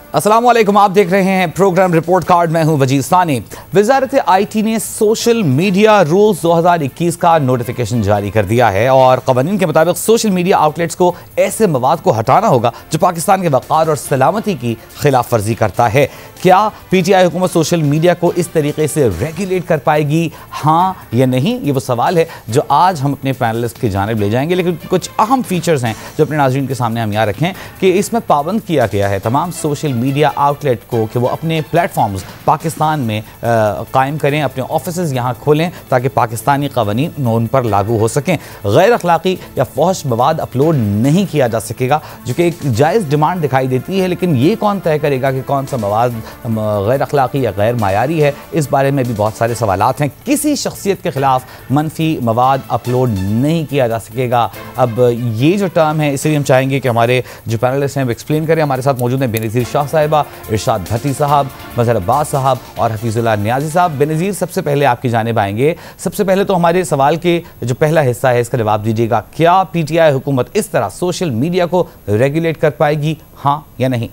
अस्सलामुअलैकुम, आप देख रहे हैं प्रोग्राम रिपोर्ट कार्ड। मैं हूं वजीद सानी। वजारत IT ने सोशल मीडिया रूल्स 2021 का नोटिफिकेशन जारी कर दिया है और कवानीन के मुताबिक सोशल मीडिया आउटलेट्स को ऐसे मवाद को हटाना होगा जो पाकिस्तान के वक़ार और सलामती की खिलाफ वर्जी करता है। क्या PTI हुकूमत सोशल मीडिया को इस तरीके से रेगुलेट कर पाएगी, हाँ या नहीं? ये वो सवाल है जो आज हम अपने पैनलिस्ट की जानिब ले जाएंगे। लेकिन कुछ अहम फीचर्स हैं जो अपने नाज़रीन के सामने हम यहाँ रखें कि इसमें पाबंद किया गया है तमाम सोशल मीडिया आउटलेट को कि वो अपने प्लेटफॉर्म्स पाकिस्तान में कायम करें, अपने ऑफिसेज़ यहाँ खोलें ताकि पाकिस्तानी कवानीन उन पर लागू हो सकें। गैर अखलाकी या फौश मवाद अपलोड नहीं किया जा सकेगा, जो कि एक जायज़ डिमांड दिखाई देती है। लेकिन ये कौन तय करेगा कि कौन सा मवाद गैर अखलाकी या गैर मायारी है? इस बारे में भी बहुत सारे सवालात हैं। किसी शख्सियत के खिलाफ मनफी मवाद अपलोड नहीं किया जा सकेगा। अब ये जो टर्म है, इसलिए हम चाहेंगे कि हमारे जो पैनलिस्ट हैं वो एक्सप्लेन करें। हमारे साथ मौजूद हैं बेनज़ीर शाह साहिबा, इरशाद भट्टी साहब, मज़हर अब्बास साहब और हफीजुल्लाह नियाज़ी साहब। बेनज़ीर, सबसे पहले आपकी जानिब आएंगे। सबसे पहले तो हमारे सवाल के जो पहला हिस्सा है इसका जवाब दीजिएगा। क्या PTI हुकूमत इस तरह सोशल मीडिया को रेगुलेट कर पाएगी, हाँ या नहीं?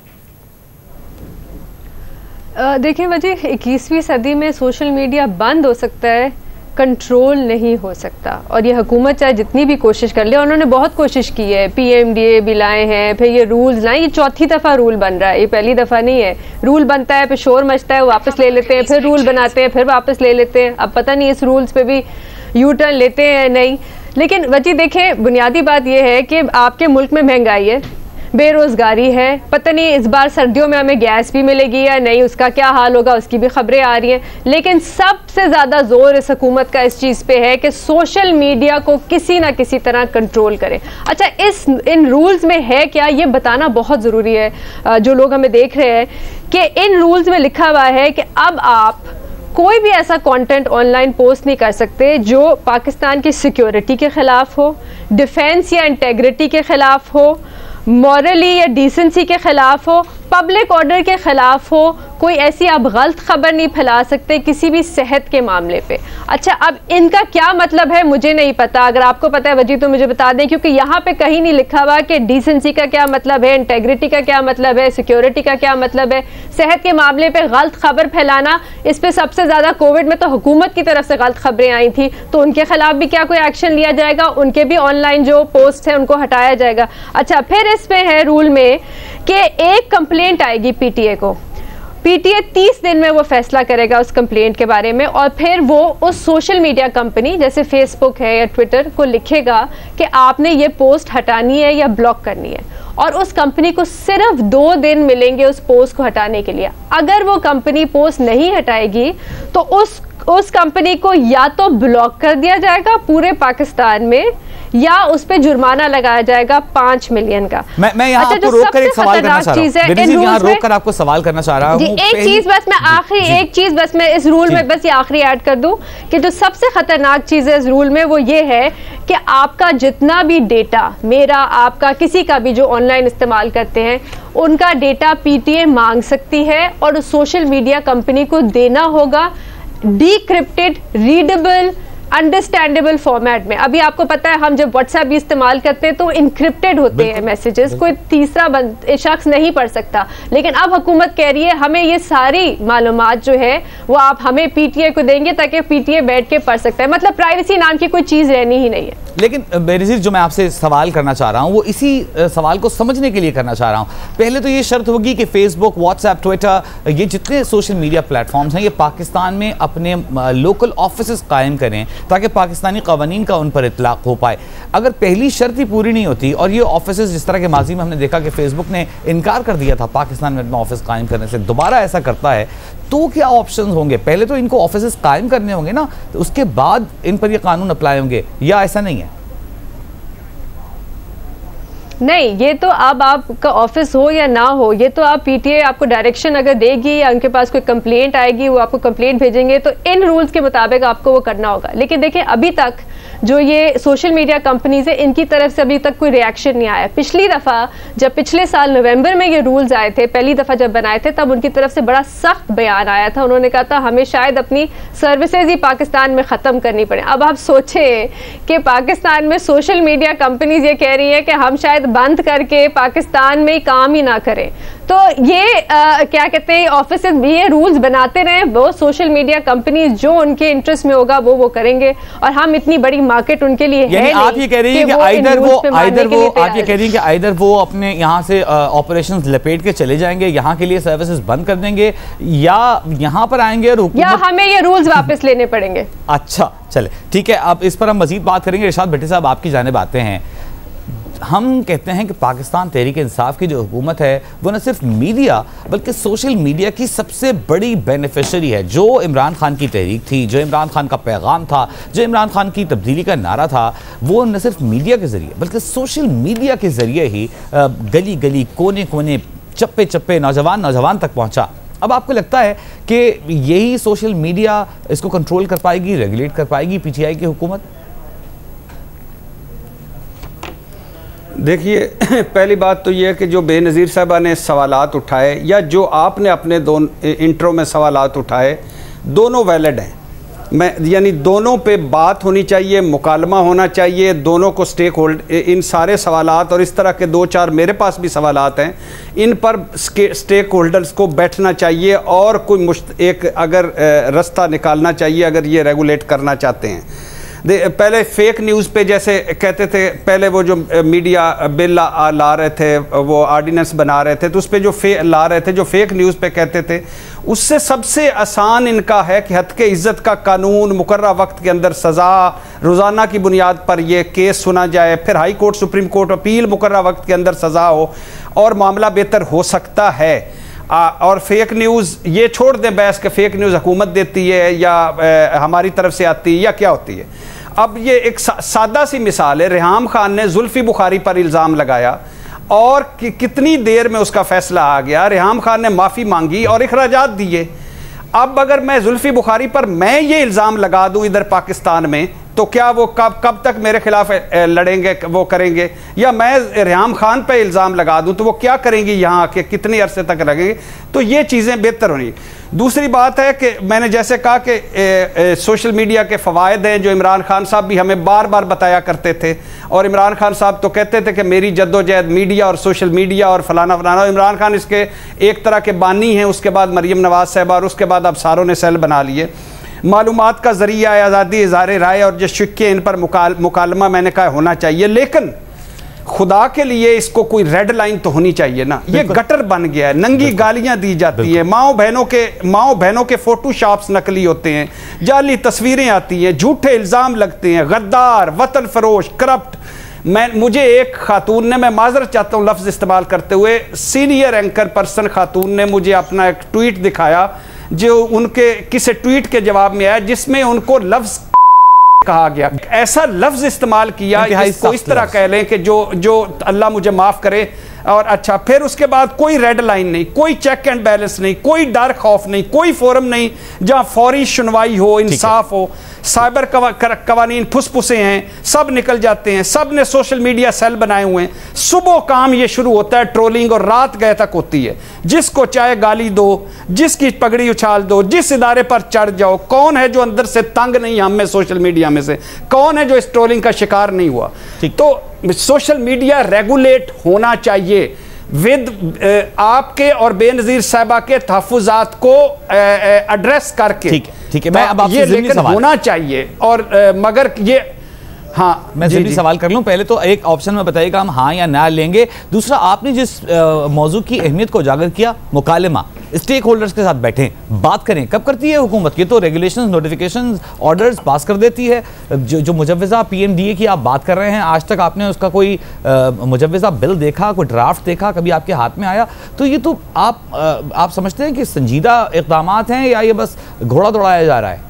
देखिए वजह 21वीं सदी में सोशल मीडिया बंद हो सकता है, कंट्रोल नहीं हो सकता। और ये हुकूमत चाहे जितनी भी कोशिश कर ले, उन्होंने बहुत कोशिश की है, PMDA भी लाए हैं, फिर ये रूल्स लाए, ये चौथी दफ़ा रूल बन रहा है, ये पहली दफ़ा नहीं है। रूल बनता है, फिर शोर मचता है, वापस ले लेते हैं, फिर रूल बनाते हैं, फिर वापस ले लेते हैं। अब पता नहीं इस रूल्स पे भी यू टर्न लेते हैं नहीं। लेकिन वजह देखें, बुनियादी बात यह है कि आपके मुल्क में महंगाई है, बेरोज़गारी है, पता नहीं इस बार सर्दियों में हमें गैस भी मिलेगी या नहीं, उसका क्या हाल होगा, उसकी भी खबरें आ रही हैं। लेकिन सबसे ज़्यादा जोर इस हुकूमत का इस चीज़ पे है कि सोशल मीडिया को किसी ना किसी तरह कंट्रोल करें। अच्छा, इन रूल्स में है क्या, ये बताना बहुत ज़रूरी है। जो लोग हमें देख रहे हैं कि इन रूल्स में लिखा हुआ है कि अब आप कोई भी ऐसा कंटेंट ऑनलाइन पोस्ट नहीं कर सकते जो पाकिस्तान की सिक्योरिटी के ख़िलाफ़ हो, डिफेंस या इंटेग्रिटी के ख़िलाफ़ हो, मॉरली या डिसेंसी के ख़िलाफ़ हो, पब्लिक ऑर्डर के ख़िलाफ़ हो। कोई ऐसी आप गलत खबर नहीं फैला सकते किसी भी सेहत के मामले पे। अच्छा, अब इनका क्या मतलब है मुझे नहीं पता, अगर आपको पता है वजी तो मुझे बता दें, क्योंकि यहाँ पे कहीं नहीं लिखा हुआ कि डिसेंसी का क्या मतलब है, इंटेग्रिटी का क्या मतलब है, सिक्योरिटी का क्या मतलब है। सेहत के मामले पे गलत खबर फैलाना, इस पर सबसे ज़्यादा कोविड में तो हुकूमत की तरफ से गलत खबरें आई थी, तो उनके खिलाफ भी क्या कोई एक्शन लिया जाएगा? उनके भी ऑनलाइन जो पोस्ट है उनको हटाया जाएगा। अच्छा, फिर इस पे है रूल में कि एक कंप्लेंट आएगी PTA को, PTA 30 दिन में वो फैसला करेगा उस कंप्लेंट के बारे में, और फिर वो उस सोशल मीडिया कंपनी जैसे फेसबुक है या ट्विटर को लिखेगा कि आपने ये पोस्ट हटानी है या ब्लॉक करनी है, और उस कंपनी को सिर्फ 2 दिन मिलेंगे उस पोस्ट को हटाने के लिए। अगर वो कंपनी पोस्ट नहीं हटाएगी तो उस कंपनी को या तो ब्लॉक कर दिया जाएगा पूरे पाकिस्तान में, या उस पे जुर्माना लगाया जाएगा 5 मिलियन का। मैं यहाँ आपको रोककर एक सवाल करना चाह रहा हूँ, यहाँ रोककर आपको सवाल करना चाह रहा हूँ। एक चीज बस मैं आखिरी, एक चीज बस मैं इस रूल में बस ये आखिरी ऐड कर दूं कि जो सबसे खतरनाक चीज है इस रूल में वो ये है कि आपका जितना भी डेटा, मेरा आपका किसी का भी जो ऑनलाइन इस्तेमाल करते हैं, उनका डेटा PTA मांग सकती है और उस सोशल मीडिया कंपनी को देना होगा डिक्रिप्टेड, रीडेबल, अंडरस्टैंडेबल फॉर्मेट में। अभी आपको पता है हम जब व्हाट्सएप भी इस्तेमाल करते हैं तो इनक्रिप्टेड होते हैं मैसेजेस, कोई तीसरा शख्स नहीं पढ़ सकता। लेकिन अब हुकूमत कह रही है हमें ये सारी मालूमात जो है वो आप हमें PTA को देंगे ताकि PTA बैठ के पढ़ सकता है। मतलब प्राइवेसी नाम की कोई चीज़ रहनी ही नहीं है। लेकिन बेनज़ीर, जो मैं आपसे सवाल करना चाह रहा हूँ वो इसी सवाल को समझने के लिए करना चाह रहा हूँ। पहले तो ये शर्त होगी कि फेसबुक, व्हाट्सएप, ट्विटर, ये जितने सोशल मीडिया प्लेटफॉर्म्स हैं ये पाकिस्तान में अपने लोकल ऑफिस कायम करें ताकि पाकिस्तानी कवानीन का उन पर इतलाक हो पाए। अगर पहली शर्त ही पूरी नहीं होती और ये ऑफिस, जिस तरह के माजी में हमने देखा कि फेसबुक ने इनकार कर दिया था पाकिस्तान में अपना ऑफिस कायम करने से, दोबारा ऐसा करता है तो क्या ऑप्शंस होंगे? पहले तो इनको ऑफिस कायम करने होंगे ना, तो उसके बाद इन पर ये कानून अप्लाई होंगे, या ऐसा नहीं है? नहीं, ये तो अब आपका ऑफिस हो या ना हो, ये तो आप PTA आपको डायरेक्शन अगर देगी या उनके पास कोई कंप्लेंट आएगी वो आपको कंप्लेंट भेजेंगे तो इन रूल्स के मुताबिक आपको वो करना होगा। लेकिन देखिए अभी तक जो ये सोशल मीडिया कंपनीज है इनकी तरफ से अभी तक कोई रिएक्शन नहीं आया। पिछली दफ़ा जब पिछले साल नवंबर में ये रूल्स आए थे, पहली दफ़ा जब बनाए थे, तब उनकी तरफ से बड़ा सख्त बयान आया था। उन्होंने कहा था हमें शायद अपनी सर्विसेज ही पाकिस्तान में ख़त्म करनी पड़े। अब आप सोचें कि पाकिस्तान में सोशल मीडिया कंपनीज ये कह रही है कि हम शायद शायद बंद करके पाकिस्तान में काम ही ना करें। तो ये क्या कहते हैं, ऑफिस ये रूल्स बनाते रहे, वो सोशल मीडिया कंपनीज जो उनके इंटरेस्ट में होगा वो करेंगे, और हम इतनी बड़ी मार्केट उनके लिए है। आप ये कह रही हैं कि आप ये कह रही हैं कि आइदर वो अपने यहाँ से ऑपरेशंस लपेट के चले जाएंगे, यहाँ के लिए सर्विसेज बंद कर देंगे, या यहाँ पर आएंगे और या हमें ये रूल्स वापस लेने पड़ेंगे। अच्छा चले ठीक है, अब इस पर हम मजीद बात करेंगे। इरशाद भट्टी साहब, आपकी जानिब आते हैं। हम कहते हैं कि पाकिस्तान तहरीक इंसाफ की जो हुकूमत है वो न सिर्फ मीडिया बल्कि सोशल मीडिया की सबसे बड़ी बेनिफिशरी है। जो इमरान खान की तहरीक थी, जो इमरान खान का पैगाम था, जो इमरान खान की तब्दीली का नारा था, वो न सिर्फ मीडिया के ज़रिए बल्कि सोशल मीडिया के ज़रिए ही गली गली, कोने कोने, चप्पे चप्पे, नौजवान तक पहुँचा। अब आपको लगता है कि यही सोशल मीडिया इसको कंट्रोल कर पाएगी, रेगुलेट कर पाएगी PTI की हुकूमत? देखिए, पहली बात तो ये है कि जो बेनज़ीर साहबा ने सवालात उठाए या जो आपने अपने इंट्रो में सवालात उठाए, दोनों वैलिड हैं। यानी दोनों पे बात होनी चाहिए, मुकालमा होना चाहिए, दोनों को स्टेक होल्ड, इन सारे सवालात और इस तरह के 2-4 मेरे पास भी सवालात हैं, इन पर स्टेक होल्डर्स को बैठना चाहिए और कोई एक अगर रास्ता निकालना चाहिए अगर ये रेगुलेट करना चाहते हैं। पहले फेक न्यूज़ पे जैसे कहते थे, पहले वो जो मीडिया बिल ला रहे थे, वो ऑर्डिनेंस बना रहे थे, तो उस पर जो ला रहे थे, जो फेक न्यूज़ पे कहते थे, उससे सबसे आसान इनका है कि हद के इज़्ज़त का कानून, मुकर्रर वक्त के अंदर सज़ा, रोज़ाना की बुनियाद पर ये केस सुना जाए, फिर high court, supreme court, appeal, मुकर्रर वक्त के अंदर सज़ा हो और मामला बेहतर हो सकता है। और फेक न्यूज़ ये छोड़ दें बहस के फेक न्यूज़ हुकूमत देती है या हमारी तरफ से आती है या क्या होती है। अब ये एक सादा सी मिसाल है, रेहाम खान ने जुल्फी बुखारी पर इल्ज़ाम लगाया और कितनी देर में उसका फैसला आ गया। रेहाम खान ने माफ़ी मांगी और इखराजात दिए। अब अगर मैं जुल्फी बुखारी पर मैं ये इल्ज़ाम लगा दूं इधर पाकिस्तान में, तो क्या वो कब तक मेरे खिलाफ लड़ेंगे, वो करेंगे? या मैं रेहाम खान पे इल्ज़ाम लगा दूं तो वो क्या करेंगी यहाँ आके, कितने अरसे तक लगेंगे? तो ये चीज़ें बेहतर होनी। दूसरी बात है कि मैंने जैसे कहा कि सोशल मीडिया के फ़वायद हैं जो इमरान खान साहब भी हमें बार बार बताया करते थे, और इमरान खान साहब तो कहते थे कि मेरी जद्दोजहद मीडिया और सोशल मीडिया और फलाना फलाना। इमरान खान इसके एक तरह के बानी हैं, उसके बाद मरीम नवाज़ साहब और उसके बाद अब सारों ने सेल बना लिए। मालूमात का ज़रिया, आज़ादी इज़हार राय और जो शिक्के, इन पर मुकालमा मैंने कहा होना चाहिए, लेकिन खुदा के लिए इसको कोई रेड लाइन तो होनी चाहिए ना। ये गटर बन गया है, नंगी गालियां दी जाती हैं, माओ बहनों के फोटो शॉप्स नकली होते हैं, जाली तस्वीरें आती हैं, झूठे इल्ज़ाम लगते हैं, गद्दार, वतन फरोश, करप्ट। मुझे एक खातून ने, मैं माजरत चाहता हूँ लफ्ज़ इस्तेमाल करते हुए, सीनियर एंकर पर्सन खातून ने मुझे अपना एक ट्वीट दिखाया जो उनके किसी ट्वीट के जवाब में आया जिसमें उनको लफ्ज़ कहा गया, ऐसा लफ्ज़ इस्तेमाल किया इसको इस तरह कह लें कि जो अल्लाह मुझे माफ़ करे। और अच्छा, फिर उसके बाद कोई रेड लाइन नहीं, कोई चेक एंड बैलेंस नहीं, कोई डर खौफ नहीं, कोई फोरम नहीं जहां फौरी सुनवाई हो, इंसाफ हो। साइबर कवानीन फुसफुसे हैं, सब निकल जाते हैं, सब ने सोशल मीडिया सेल बनाए हुए हैं। सुबह काम ये शुरू होता है ट्रोलिंग और रात गए तक होती है। जिसको चाहे गाली दो, जिसकी पगड़ी उछाल दो, जिस इदारे पर चढ़ जाओ। कौन है जो अंदर से तंग नहीं हम में सोशल मीडिया में से? कौन है जो इस ट्रोलिंग का शिकार नहीं हुआ? तो सोशल मीडिया रेगुलेट होना चाहिए विद आपके और बेनज़ीर साहिबा के तहफ़्फ़ुज़ात को एड्रेस करके। ठीक है, मैं अब आपसे लेकिन होना चाहिए और मगर ये, हाँ मैं जल्दी सवाल कर लूं। पहले तो एक ऑप्शन में बताइएगा हम हाँ या ना लेंगे। दूसरा, आपने जिस मौजू की अहमियत को उजागर किया, मुकालमा, स्टेक होल्डर्स के साथ बैठें, बात करें, कब करती है हुकूमत? ये तो रेगुलेशंस, नोटिफिकेशंस, ऑर्डर्स पास कर देती है। जो मुजव्वज़ा PMDA की आप बात कर रहे हैं, आज तक आपने उसका कोई मुजव्वज़ा बिल देखा, कोई ड्राफ्ट देखा, कभी आपके हाथ में आया? तो ये तो आप समझते हैं कि संजीदा इक़दामात हैं या ये बस घोड़ा दौड़ाया जा रहा है?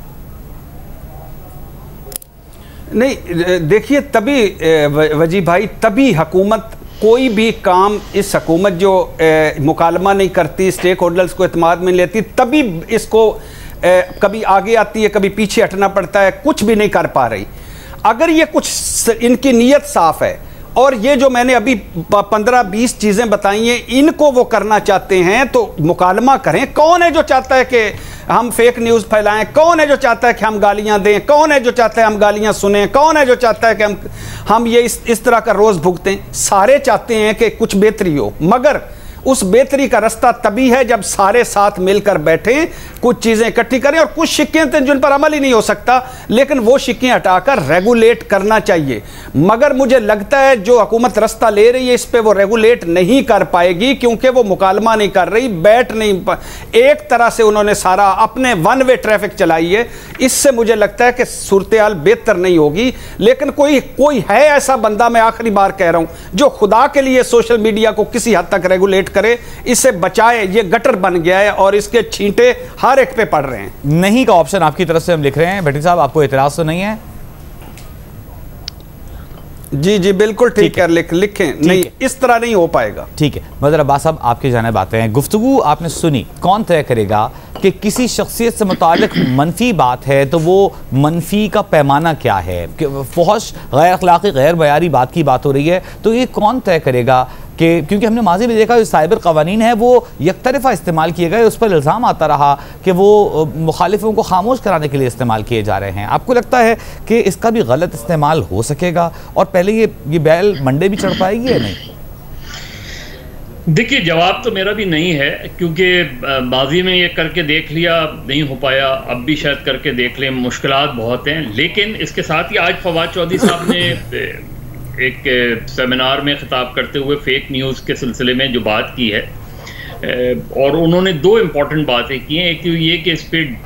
नहीं, देखिए, तभी वजी भाई, तभी हुकूमत कोई भी काम, इस हुकूमत जो मुकालमा नहीं करती, स्टेक होल्डर्स को एतमाद में लेती, तभी इसको कभी आगे आती है, कभी पीछे हटना पड़ता है, कुछ भी नहीं कर पा रही। अगर ये कुछ इनकी नीयत साफ है और ये जो मैंने अभी 15-20 चीज़ें बताई हैं, इनको वो करना चाहते हैं तो मुकालमा करें। कौन है जो चाहता है कि हम फेक न्यूज़ फैलाएं? कौन है जो चाहता है कि हम गालियां दें? कौन है जो चाहता है हम गालियां सुनें? कौन है जो चाहता है कि हम ये इस तरह का रोज़ भुगतें? सारे चाहते हैं कि कुछ बेहतरी हो, मगर उस बेहतरी का रास्ता तभी है जब सारे साथ मिलकर बैठें, कुछ चीज़ें इकट्ठी करें। और कुछ शिक्कें थे जिन पर अमल ही नहीं हो सकता, लेकिन वो शिक्कें हटाकर रेगुलेट करना चाहिए। मगर मुझे लगता है जो हुकूमत रास्ता ले रही है इस पर वो रेगुलेट नहीं कर पाएगी, क्योंकि वो मुकालमा नहीं कर रही, बैठ नहीं एक तरह से उन्होंने सारा अपने वन वे ट्रैफिक चलाई है। इससे मुझे लगता है कि सूरत हाल बेहतर नहीं होगी। लेकिन कोई है ऐसा बंदा, मैं आखिरी बार कह रहा हूं, जो खुदा के लिए सोशल मीडिया को किसी हद तक रेगुलेट करे, इसे बचाए। ये गटर बन गया है और इसके छींटे हर एक पे पड़ रहे हैं। नहीं का ऑप्शन आपकी तरफ से हम लिख रहे हैं। भट्टी साहब, आपको एतराज तो नहीं है? जी बिल्कुल ठीक है, लिखें। नहीं, इस तरह नहीं हो पाएगा। ठीक है। मदर अब्बास साहब, आपकी जानिब आते हैं। गुफ्तगू आपने सुनी, कौन तय करेगा कि किसी शख्सियत से मुतालिक मनफी बात है तो वो मनफी का पैमाना क्या है? फहश, गैर अखलाकी, गैर बयारी बात की बात हो रही है, तो ये कौन तय करेगा? क्योंकि हमने माजी में देखा जो साइबर कवानीन है वो यकतरफा इस्तेमाल किए गए, उस पर इल्ज़ाम आता रहा कि वो मुखालिफों को खामोश कराने के लिए इस्तेमाल किए जा रहे हैं। आपको लगता है कि इसका भी गलत इस्तेमाल हो सकेगा और पहले ये बैल मंडे भी चढ़ पाएगी या नहीं? देखिए, जवाब तो मेरा भी नहीं है, क्योंकि माजी में ये करके देख लिया, नहीं हो पाया, अब भी शायद करके देख लें, मुश्किलात बहुत हैं। लेकिन इसके साथ ही आज फवाद चौधरी साहब ने एक सेमिनार में खिताब करते हुए फेक न्यूज़ के सिलसिले में जो बात की है, और उन्होंने दो इम्पॉर्टेंट बातें की हैं। एक तो ये कि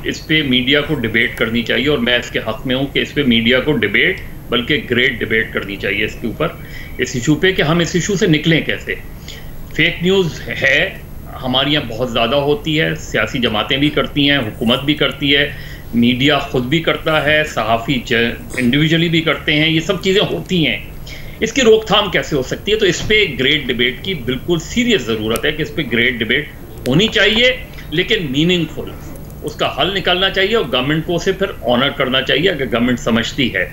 इस पे मीडिया को डिबेट करनी चाहिए, और मैं इसके हक़ में हूँ कि इस पे मीडिया को डिबेट, बल्कि ग्रेट डिबेट करनी चाहिए इसके ऊपर, इस इशू पे कि हम इस इशू से निकलें कैसे। फेक न्यूज़ है हमारे यहाँ बहुत ज़्यादा होती है, सियासी जमातें भी करती हैं, हुकूमत भी करती है, मीडिया ख़ुद भी करता है, सहाफ़ी इंडिविजुअली भी करते हैं, ये सब चीज़ें होती हैं। इसकी रोकथाम कैसे हो सकती है? तो इस पे ग्रेट डिबेट की बिल्कुल सीरियस ज़रूरत है कि इस पे ग्रेट डिबेट होनी चाहिए, लेकिन मीनिंगफुल, उसका हल निकालना चाहिए और गवर्नमेंट को उसे फिर ऑनर करना चाहिए अगर गवर्नमेंट समझती है।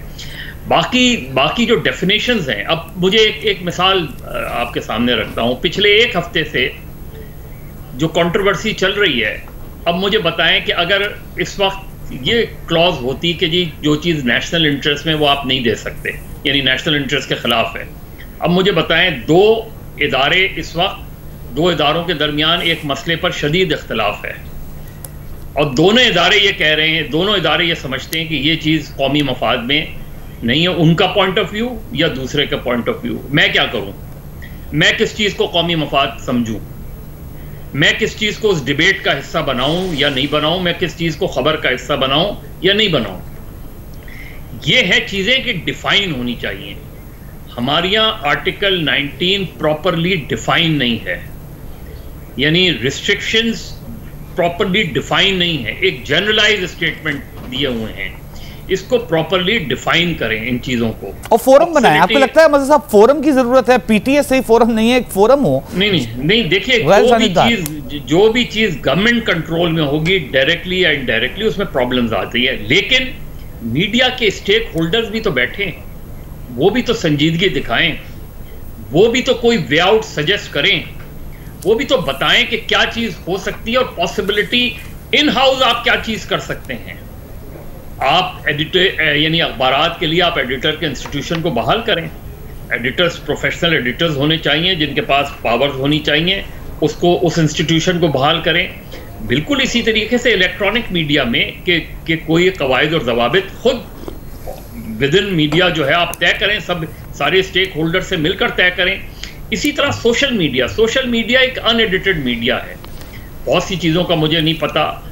बाकी जो डेफिनेशंस हैं, अब मुझे एक मिसाल आपके सामने रखता हूँ। पिछले एक हफ्ते से जो कंट्रोवर्सी चल रही है, अब मुझे बताएं कि अगर इस वक्त ये क्लॉज होती कि जी जो चीज़ नेशनल इंटरेस्ट में वो आप नहीं दे सकते, यानी नेशनल इंटरेस्ट के खिलाफ है। अब मुझे बताएं, दो इदारों के दरमियान एक मसले पर शदीद इख्तलाफ है, और दोनों इदारे ये कह रहे हैं, दोनों इदारे ये समझते हैं कि ये चीज़ कौमी मफाद में नहीं है, उनका पॉइंट ऑफ व्यू या दूसरे का पॉइंट ऑफ व्यू। मैं क्या करूं? मैं किस चीज़ को कौमी मफाद समझूं? मैं किस चीज़ को उस डिबेट का हिस्सा बनाऊं या नहीं बनाऊं? मैं किस चीज़ को खबर का हिस्सा बनाऊं या नहीं बनाऊं? ये है चीज़ें कि डिफाइन होनी चाहिए। हमारे यहाँ आर्टिकल 19 प्रॉपरली डिफाइन नहीं है, यानी रिस्ट्रिक्शंस प्रॉपरली डिफाइन नहीं है, एक जनरलाइज स्टेटमेंट दिए हुए हैं। इसको प्रॉपरली डिफाइन करें इन चीजों को, और फोरम बनाएं। आपको लगता है मज़हर साहब फोरम की जरूरत है? पीटीएस सही फोरम नहीं है, एक फोरम हो। नहीं, देखिए, जो भी चीज गवर्नमेंट कंट्रोल में होगी डायरेक्टली या इनडायरेक्टली, उसमें प्रॉब्लम्स आती है। लेकिन मीडिया के स्टेक होल्डर्स भी तो बैठे हैं, वो भी तो संजीदगी दिखाएं, वो भी तो कोई वे आउट सजेस्ट करें, वो भी तो बताएं कि क्या चीज हो सकती है और पॉसिबिलिटी इन हाउस आप क्या चीज कर सकते हैं। आप एडिटर, यानी अखबारात के लिए आप एडिटर के इंस्टीट्यूशन को बहाल करें। एडिटर्स, प्रोफेशनल एडिटर्स होने चाहिए जिनके पास पावर्स होनी चाहिए, उसको, उस इंस्टीट्यूशन को बहाल करें। बिल्कुल इसी तरीके से इलेक्ट्रॉनिक मीडिया में कि कोई कवायद और जवाबित खुद विद इन मीडिया जो है आप तय करें, सब सारे स्टेक होल्डर से मिलकर तय करें। इसी तरह सोशल मीडिया एक अनएडिटेड मीडिया है, बहुत सी चीज़ों का मुझे नहीं पता।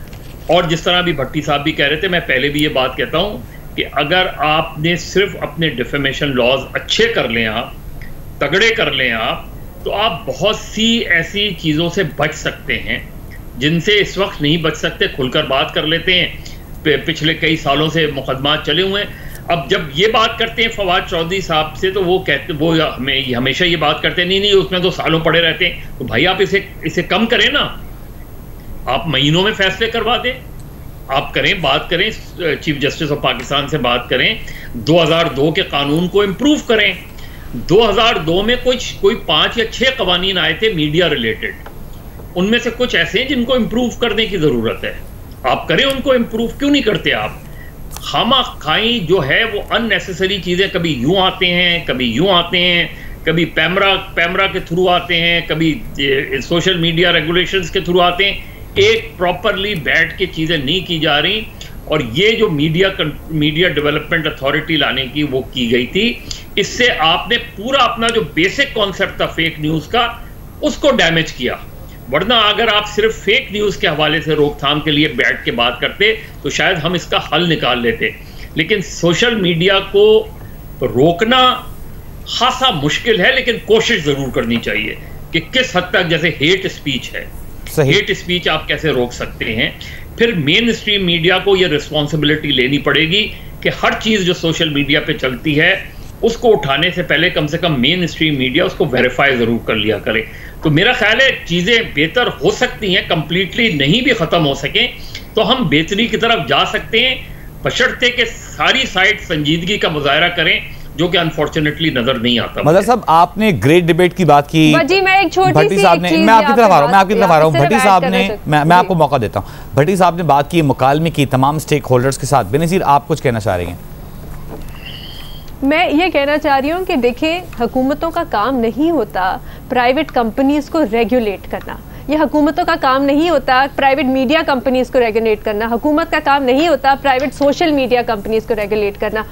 और जिस तरह भी भट्टी साहब भी कह रहे थे, मैं पहले भी ये बात कहता हूँ कि अगर आपने सिर्फ अपने डिफेमेशन लॉज अच्छे कर लें, आप तगड़े कर लें आप, तो आप बहुत सी ऐसी चीज़ों से बच सकते हैं जिनसे इस वक्त नहीं बच सकते। खुलकर बात कर लेते हैं, पिछले कई सालों से मुकदमा चले हुए हैं। अब जब ये बात करते हैं फवाद चौधरी साहब से, तो वो हमेशा ये बात करते हैं, नहीं उसमें तो सालों पड़े रहते हैं। तो भाई आप इसे कम करें ना, आप महीनों में फैसले करवा दें, आप करें, बात करें, चीफ जस्टिस ऑफ पाकिस्तान से बात करें, 2002 के कानून को इम्प्रूव करें। 2002 में कोई 5 या 6 कवानीन आए थे मीडिया रिलेटेड, उनमें से कुछ ऐसे हैं जिनको इम्प्रूव करने की जरूरत है। आप करें उनको इम्प्रूव, क्यों नहीं करते आप? खामा खाई जो है वो अननेसेसरी चीजें, कभी यूं आते हैं, कभी यूं आते हैं, कभी पैमरा के थ्रू आते हैं, कभी सोशल मीडिया रेगुलेशंस के थ्रू आते हैं। एक प्रॉपरली बैठ के चीजें नहीं की जा रही, और ये जो मीडिया डेवलपमेंट अथॉरिटी लाने की वो की गई थी, इससे आपने पूरा अपना जो बेसिक कॉन्सेप्ट था फेक न्यूज का, उसको डैमेज किया। वरना अगर आप सिर्फ फेक न्यूज के हवाले से रोकथाम के लिए बैठ के बात करते तो शायद हम इसका हल निकाल लेते। लेकिन सोशल मीडिया को रोकना खासा मुश्किल है, लेकिन कोशिश जरूर करनी चाहिए कि किस हद तक, जैसे हेट स्पीच है, हेट स्पीच आप कैसे रोक सकते हैं। फिर मेन स्ट्रीम मीडिया को यह रिस्पॉन्सिबिलिटी लेनी पड़ेगी कि हर चीज जो सोशल मीडिया पे चलती है उसको उठाने से पहले कम से कम मेन स्ट्रीम मीडिया उसको वेरीफाई जरूर कर लिया करे। तो मेरा ख्याल है चीजें बेहतर हो सकती हैं, कंप्लीटली नहीं भी खत्म हो सके तो हम बेहतरी की तरफ जा सकते हैं, बशर्ते कि सारी साइड संजीदगी का मुजाहरा करें, जो कि अनफॉर्चुनेटली नजर नहीं आता। मतलब साहब आपने ग्रेट डिबेट की बात की, जी मैं एक छोटी भट्टी साहब ने, मैं आपकी तरफ आ रहा हूँ, भट्टी साहब ने, मैं आपको मौका देता हूँ। भट्टी साहब ने बात की मुकालमे की तमाम स्टेक होल्डर्स के साथ। बेनज़ीर आप कुछ कहना चाह रही हैं? मैं ये कहना चाह रही हूँ कि देखिए, हुकूमतों का काम नहीं होता प्राइवेट कंपनीज को रेगुलेट करना, ये हुकूमतों का काम नहीं होता प्राइवेट मीडिया कंपनीज को रेगुलेट करना, हुकूमत का काम नहीं होता प्राइवेट सोशल मीडिया कंपनीज को रेगुलेट करना।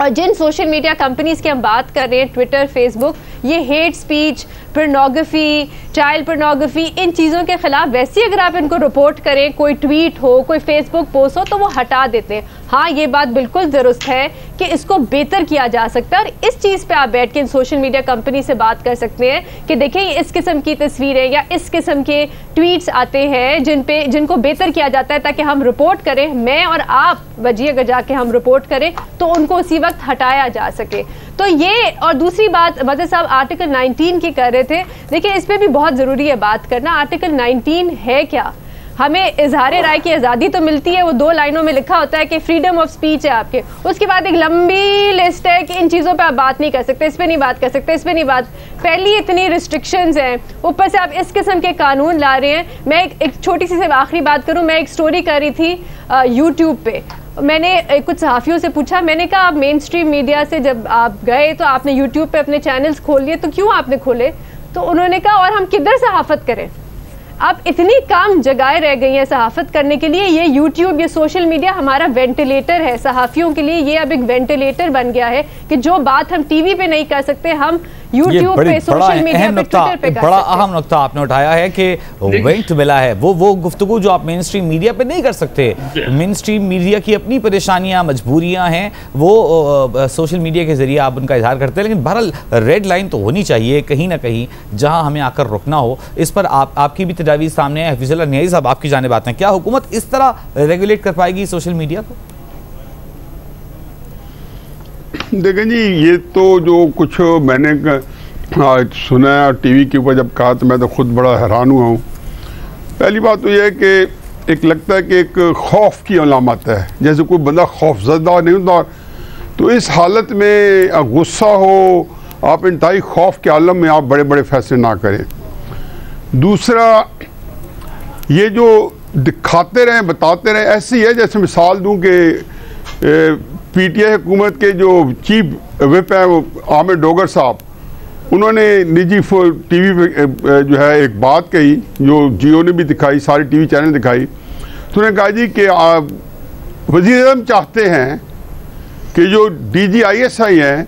और जिन सोशल मीडिया कंपनीज की हम बात कर रहे हैं, ट्विटर, फेसबुक, ये hate speech, pornography, child pornography, इन चीज़ों के खिलाफ वैसे ही अगर आप इनको रिपोर्ट करें, कोई ट्वीट हो, कोई फेसबुक पोस्ट हो, तो वो हटा देते हैं। हाँ, ये बात बिल्कुल दुरुस्त है कि इसको बेहतर किया जा सकता है, और इस चीज़ पे आप बैठ के इन सोशल मीडिया कंपनी से बात कर सकते हैं कि देखें इस किस्म की तस्वीरें या इस किस्म के ट्वीट्स आते हैं जिनको बेहतर किया जाता है, ताकि हम रिपोर्ट करें, मैं और आप वजी अगर जाके हम रिपोर्ट करें तो उनको उसी वक्त हटाया जा सके। तो ये, और दूसरी बात वज़ीर साहब आर्टिकल 19 की कर रहे थे, देखिए इस पर भी बहुत ज़रूरी है बात करना। आर्टिकल 19 है क्या? हमें इजहार राय की आज़ादी तो मिलती है, वो 2 लाइनों में लिखा होता है कि फ्रीडम ऑफ स्पीच है आपके, उसके बाद एक लंबी लिस्ट है कि इन चीज़ों पे आप बात नहीं कर सकते, इस पे नहीं बात कर सकते, इस पे नहीं बात, पहली इतनी रिस्ट्रिक्शंस हैं, ऊपर से आप इस किस्म के कानून ला रहे हैं। मैं एक छोटी सी सिर्फ आखिरी बात करूँ, मैं एक स्टोरी कर रही थी यूट्यूब पे, मैंने कुछ सहाफ़ियों से पूछा, मैंने कहा आप मेन स्ट्रीम मीडिया से जब आप गए तो आपने यूट्यूब पे अपने चैनल्स खोल लिए, तो क्यों आपने खोले? तो उन्होंने कहा और हम किधर सहाफ़त करें, अब इतनी काम जगह रह गई है सहाफ़त करने के लिए। ये यूट्यूब, ये सोशल मीडिया हमारा वेंटिलेटर है सहाफ़ियों के लिए, ये अब एक वेंटिलेटर बन गया है कि जो बात हम टीवी पे नहीं कर सकते, हम यूट्यूब पे, सोशल मीडिया पे, ट्विटर पे कर सकते हैं। बड़ा अहम नुक्ता आपने उठाया है कि वेंट मिला है, वो गुफ्तगू जो आप मेन स्ट्रीम मीडिया पे नहीं कर सकते। मेन स्ट्रीम मीडिया की अपनी परेशानियां, मजबूरियां हैं, वो सोशल मीडिया के जरिए आप उनका इजहार करते हैं। लेकिन बहरहाल रेड लाइन तो होनी चाहिए कहीं ना कहीं जहां हमें आकर रुकना हो। इस पर आपकी भी तजावीज़ सामने है। हफीजुल्लाह नियाज़ी साहब आपकी जानिब आते हैं, क्या हुकूमत इस तरह रेगुलेट कर पाएगी सोशल मीडिया को? देखें जी, ये तो जो कुछ मैंने सुना है और टीवी के ऊपर जब कहा तो मैं तो खुद बड़ा हैरान हुआ हूँ। पहली बात तो यह है कि एक लगता है कि एक खौफ की अलामत है, जैसे कोई बंदा खौफजदा नहीं होता, तो इस हालत में गुस्सा हो, आप इंतहाई खौफ के आलम में आप बड़े बड़े फैसले ना करें। दूसरा, ये जो दिखाते रहें, बताते रहें, ऐसी है जैसे मिसाल दूँ कि पीटीआई हुकूमत के जो चीफ विप हैं वो आमिर डोगर साहब, उन्होंने निजी टीवी पे जो है एक बात कही जो जियो ने भी दिखाई, सारे टीवी चैनल दिखाई। तो उन्होंने कहा जी कि वज़ीर आज़म चाहते हैं कि जो DGISI हैं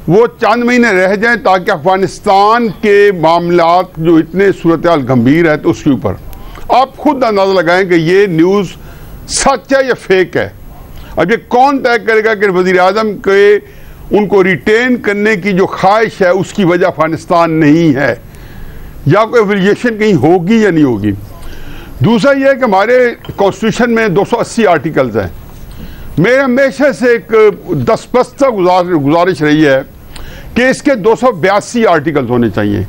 वो चंद महीने रह जाएं ताकि अफ़गानिस्तान के मामलात जो इतने सूरत हाल गंभीर है तो उसके ऊपर आप खुद अंदाज़ा लगाएं कि ये न्यूज़ सच है या फेक है। अब ये कौन तय करेगा कि वज़ीर आज़म के उनको रिटेन करने की जो ख्वाहिश है उसकी वजह अफगानिस्तान नहीं है, या कोई एफिलिएशन कहीं होगी या नहीं होगी। दूसरा यह है कि हमारे कॉन्स्टिट्यूशन में 280 आर्टिकल्स हैं। मेरे हमेशा से एक दस्तबस्ता गुजारिश रही है कि इसके 282 आर्टिकल्स होने चाहिए।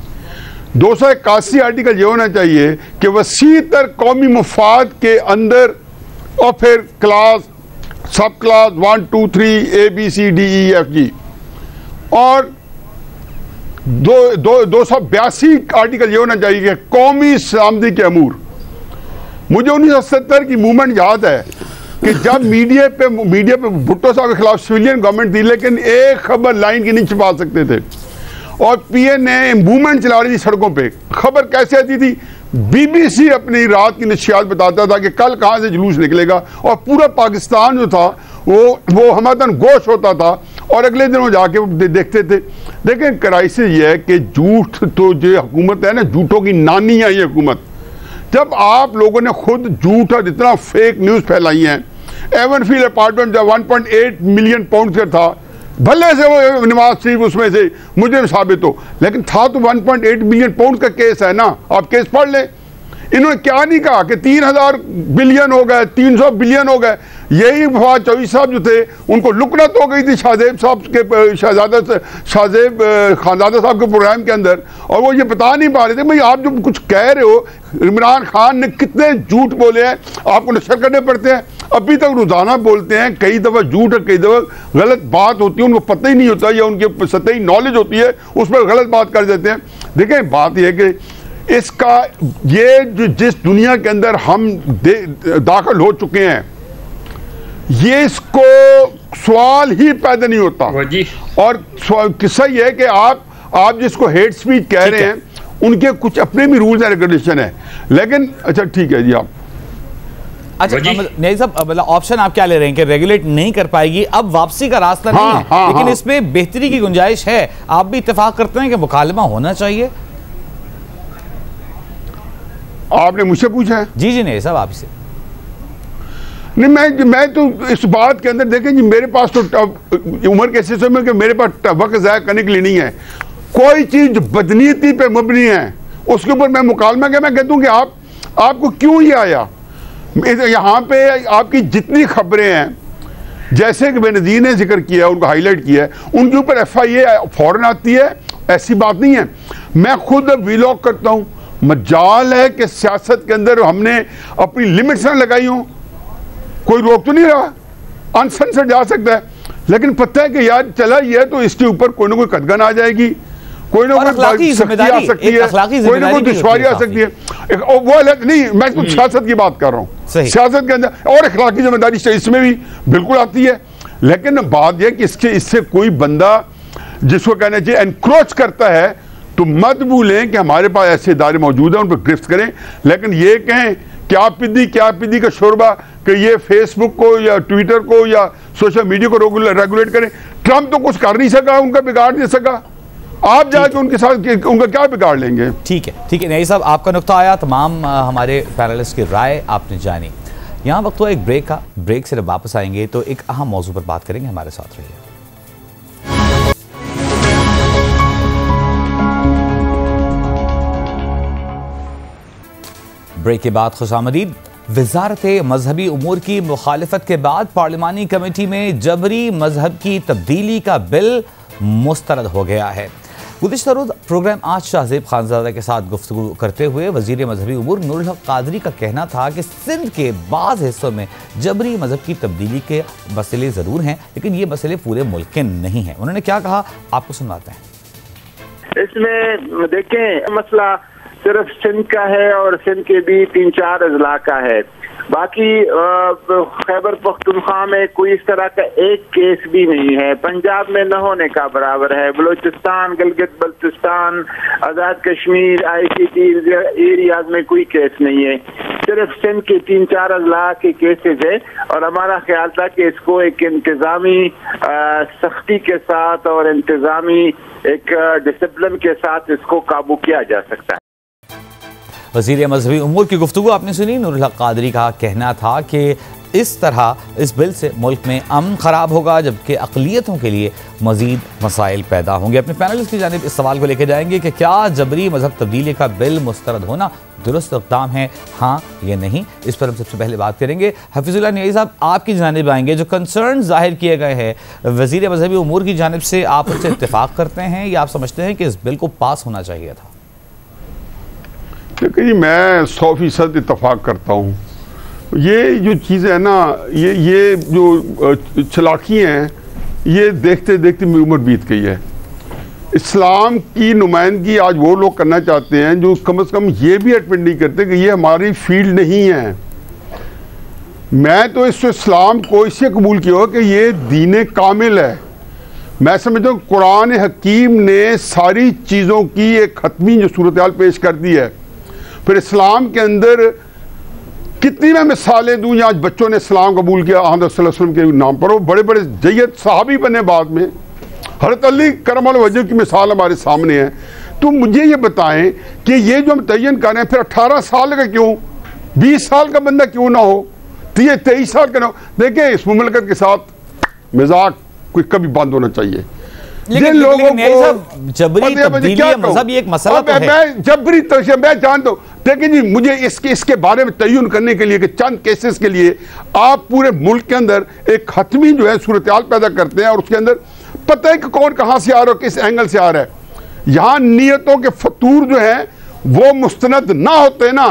281 आर्टिकल ये होना चाहिए कि वसी तर कौमी मफाद के अंदर और फिर क्लास, सब क्लास 1 2 3 ABCDEFG और 282 आर्टिकल ये होना चाहिए कि कौमी सलामती के अमूर। मुझे 1970 की मूवमेंट याद है कि जब मीडिया पे भुट्टो साहब के खिलाफ सिविलियन गवर्नमेंट थी, लेकिन एक खबर लाइन की नहीं छुपा सकते थे, और पीएनए मूवमेंट चला रही थी सड़कों पे। खबर कैसे आती थी? बीबीसी अपनी रात की नशियात बताता था कि कल कहाँ से जुलूस निकलेगा, और पूरा पाकिस्तान जो था वो हमदन गोश होता था, और अगले दिन वो जाके देखते थे। देखें, क्राइसिस ये है कि झूठ तो जो हुकूमत है ना, झूठों की नानी है ये हुकूमत। जब आप लोगों ने खुद झूठ और इतना फेक न्यूज़ फैलाई है, एवनफील्ड अपार्टमेंट जब 1.8 मिलियन पाउंड का था, भले से वो नवाज शरीफ उसमें से मुजरिम साबित हो, लेकिन था तो 1.8 मिलियन पाउंड का केस है ना। आप केस पढ़ लें। इन्होंने क्या नहीं कहा कि 3000 बिलियन हो गए, 300 बिलियन हो गए। यही फवाद चौधरी साहब जो थे, उनको लुकनत हो गई थी शाहजेब साहब के शाहजेब खानजादा साहब के प्रोग्राम के अंदर, और वो ये बता नहीं पा रहे थे भाई आप जो कुछ कह रहे हो, इमरान खान ने कितने झूठ बोले हैं, आपको नशर करने पड़ते हैं। अभी तक रोजाना बोलते हैं, कई दफ़ा झूठ और कई दफ़ा गलत बात होती है, उनको पता ही नहीं होता, या उनके सतही नॉलेज होती है, उस पर गलत बात कर देते हैं। देखें, बात यह है कि इसका ये जिस दुनिया के अंदर हम दाखिल हो चुके हैं, ये इसको सवाल ही पैदा नहीं होता। और किस्सा ये है कि आप जिसको हेट स्पीच कह रहे हैं, उनके कुछ अपने भी रूल्स एंड रेगुलेशन है। लेकिन अच्छा ठीक है जी, आप अच्छा नहीं साहब, मतलब ऑप्शन आप क्या ले रहे हैं कि रेगुलेट नहीं कर पाएगी, अब वापसी का रास्ता नहीं है, लेकिन इसमें बेहतरी की गुंजाइश है। आप भी इत्तेफाक करते हैं कि मुकालमा होना चाहिए? आपने मुझसे पूछा है? जी जी नहीं साहब, आपसे नहीं। मैं तो इस बात के अंदर, देखें जी, मेरे पास तो उम्र के सिलसिले में कि मेरे पास वक्त ज़ाया करने के लिए नहीं है। कोई चीज़ बदनीयती पे मबनी है उसके ऊपर मैं मुकालमा क्या, मैं कहता हूँ कि आपको क्यों ये आया। यहाँ पे आपकी जितनी खबरें हैं, जैसे कि बेनज़ीर ने जिक्र किया, उनको हाईलाइट किया है, उनके ऊपर FIA फौरन आती है, ऐसी बात नहीं है। मैं खुद व्लॉग करता हूँ। मजाल है कि सियासत के अंदर हमने अपनी लिमिट्स ना लगाई हो, कोई रोक तो नहीं रहा, अनसेंसर्ड जा सकता है, लेकिन पता है कि यार चला ये है तो इसके ऊपर कोई ना कोई कदगन आ जाएगी, कोई ना कोई सख्ती आ सकती है, कोई ना कोई दुश्वारी आ सकती है। वो अलग नहीं, मैं तो सियासत की बात कर रहा हूँ। सियासत के अंदर और अखलाकी जिम्मेदारी इसमें भी बिल्कुल आती है। लेकिन बात यह कि इससे कोई बंदा जिसको कहना चाहिए एनक्रोच करता है, तो मत भूलें कि हमारे पास ऐसे इदारे मौजूद हैं, उन पर गिरफ्त करें। लेकिन ये कहें क्या पिद्दी का शोरबा कि ये फेसबुक को या ट्विटर को या सोशल मीडिया को रेगुलेट करें। ट्रंप तो कुछ कर नहीं सका, उनका बिगाड़ नहीं सका, आप जाके उनके साथ उनका क्या बिगाड़ लेंगे। ठीक है नहीं साहब, आपका नुक्ता आया, तमाम हमारे पैनलिस्ट की राय आपने जानी। यहाँ वक्त हुआ एक ब्रेक का, ब्रेक से जब वापस आएंगे तो एक अहम मौजू पर बात करेंगे। हमारे साथ रहिए। ब्रेक के बाद खुशामदीद। वजारत मजहबी उमूर की मुखालिफत के बाद पार्लिमानी कमेटी में जबरी मजहब की तब्दीली का बिल मुस्तरद हो गया है। गुज़िश्ता रोज़ प्रोग्राम आज शाहजेब खानजादा के साथ गुफ्तगू करते हुए वज़ीर मजहबी उमूर नूरुल हक कादरी का कहना था कि सिंध के बाज़ हिस्सों में जबरी मजहब की तब्दीली के मसले ज़रूर हैं, लेकिन ये मसले पूरे मुल्क के नहीं हैं। उन्होंने क्या कहा, आपको सुनवाते हैं। इसमें देखें, मसला सिर्फ सिंध का है और सिंध के भी 3-4 अजला का है। बाकी खैबर पख्तूनख्वा में कोई इस तरह का एक केस भी नहीं है, पंजाब में न होने का बराबर है, बलूचिस्तान, गिलगित बल्तिस्तान, आज़ाद कश्मीर, ICT एरियाज में कोई केस नहीं है, सिर्फ सिंध के 3-4 अजला के केसेस है। और हमारा ख्याल था कि इसको एक इंतजामी सख्ती के साथ और इंतजामी एक डिसिप्लिन के साथ इसको काबू किया जा सकता है। वज़ीर मजहबी उमूर की गुफ्तगू आपने सुनी। नूरुल हक कादरी का कहना था कि इस तरह इस बिल से मुल्क में अमन ख़राब होगा, जबकि अक़लियतों के लिए मज़ीद मसाइल पैदा होंगे। अपने पैनलिस्ट की जानिब इस सवाल को लेकर जाएंगे कि क्या जबरी मजहब तब्दीली का बिल मुस्तरद होना दुरुस्त इक़दाम है, हाँ या नहीं। इस पर हम सबसे पहले बात करेंगे। हफीजुल्लाह नियाज़ी साहब, आपकी जानिब आएंगे। जो कंसर्न जाहिर किए गए हैं वज़ीर मजहबी उमूर की जानिब से, आप उससे इत्तेफाक करते हैं या आप समझते हैं कि इस बिल को पास होना चाहिए था? देखिए, मैं 100% इत्तेफाक करता हूँ। ये जो चीज़ें हैं ना, ये जो चलाकी हैं, ये देखते देखते मेरी उम्र बीत गई है। इस्लाम की नुमाइंदगी आज वो लोग करना चाहते हैं जो कम से कम ये भी एडमिट नहीं करते कि ये हमारी फील्ड नहीं है। मैं तो इस इस्लाम को इससे कबूल किया कि ये दीन कामिल है। मैं समझता हूँ कुरान हकीम ने सारी चीज़ों की एक खत्मी जो सूरत हाल पेश कर दी है। फिर इस्लाम के अंदर कितनी मैं मिसालें दूँ, आज बच्चों ने इस्लाम कबूल किया अहमद सल्लल्लाहु अलैहि वसल्लम के नाम पर, वो बड़े बड़े जय्यद सहाबी बने बाद में। हज़रत अली करम वजह की मिसाल हमारे सामने है। तो मुझे ये बताएं कि ये जो हम तयन कर रहे हैं, फिर 18 साल का क्यों, 20 साल का बंदा क्यों ना हो, 23 साल का ना हो। देखिए इस मुमलकत के साथ मजाक कोई कभी बंद होना चाहिए। जिन लोगों को जबरी तब्दीली मज़हब एक मसला तो है। मैं जबरी मैं जानता हूँ, लेकिन जी मुझे इसके बारे में तयन करने के लिए कि चंद केसेस के लिए आप पूरे मुल्क के अंदर एक हतमी जो है सूरत हाल पैदा करते हैं और उसके अंदर पता है कि कौन कहाँ से आ रहा है, किस एंगल से आ रहा है। यहाँ नियतों के फतूर जो है वो मुस्तनद ना होते ना,